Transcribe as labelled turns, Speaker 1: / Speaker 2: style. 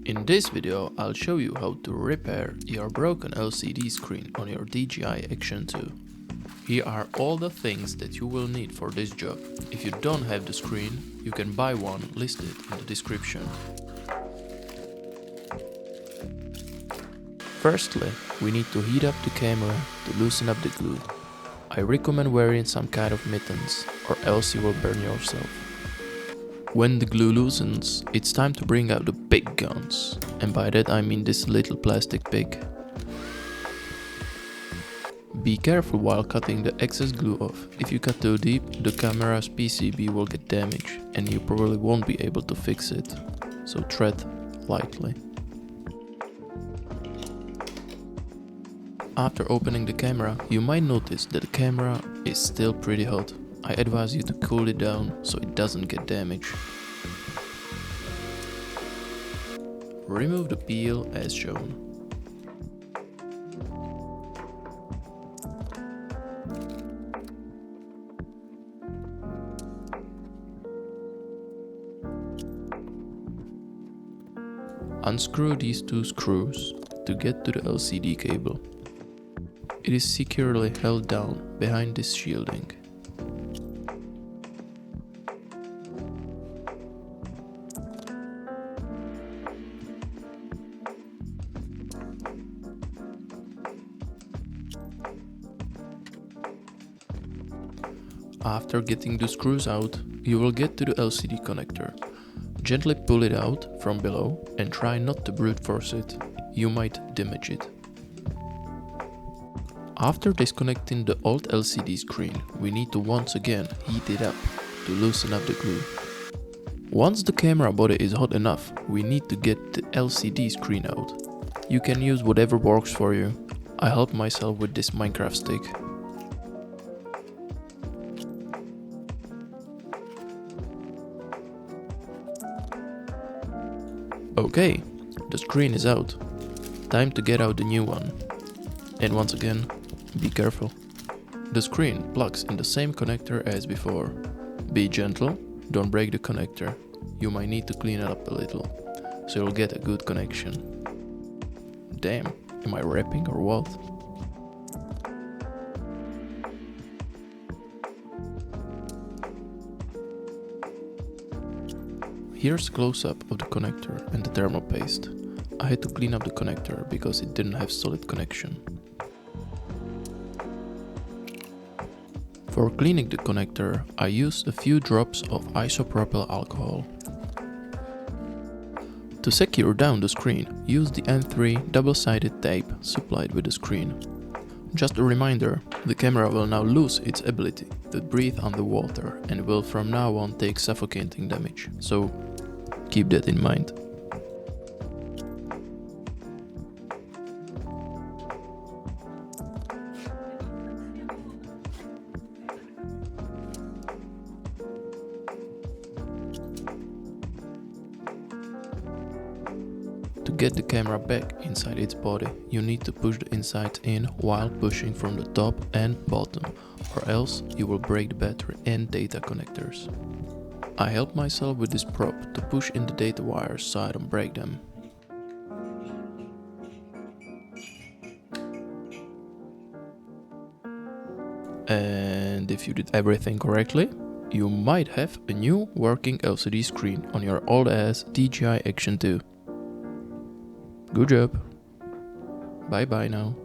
Speaker 1: In this video, I'll show you how to repair your broken LCD screen on your DJI Action 2. Here are all the things that you will need for this job. If you don't have the screen, you can buy one listed in the description. Firstly, we need to heat up the camera to loosen up the glue. I recommend wearing some kind of mittens, or else you will burn yourself. When the glue loosens, it's time to bring out the big guns, and by that I mean this little plastic pig. Be careful while cutting the excess glue off. If you cut too deep, the camera's PCB will get damaged and you probably won't be able to fix it, so tread lightly. After opening the camera, you might notice that the camera is still pretty hot. I advise you to cool it down so it doesn't get damaged. Remove the peel as shown. Unscrew these two screws to get to the LCD cable. It is securely held down behind this shielding. After getting the screws out, you will get to the LCD connector. Gently pull it out from below and try not to brute force it. You might damage it. After disconnecting the old LCD screen, we need to once again heat it up to loosen up the glue. Once the camera body is hot enough, we need to get the LCD screen out. You can use whatever works for you. I helped myself with this Minecraft stick. Okay, the screen is out. Time to get out the new one. And once again, be careful. The screen plugs in the same connector as before. Be gentle, don't break the connector. You might need to clean it up a little, so you'll get a good connection. Damn, am I rapping or what? Here's a close-up of the connector and the thermal paste. I had to clean up the connector because it didn't have solid connection. For cleaning the connector, I used a few drops of isopropyl alcohol. To secure down the screen, use the N3 double-sided tape supplied with the screen. Just a reminder, the camera will now lose its ability to breathe underwater and will from now on take suffocating damage, so keep that in mind. To get the camera back inside its body, you need to push the inside in while pushing from the top and bottom, or else you will break the battery and data connectors. I helped myself with this prop to push in the data wires so I don't break them. And if you did everything correctly, you might have a new working LCD screen on your old ass DJI Action 2. Good job. Bye bye now.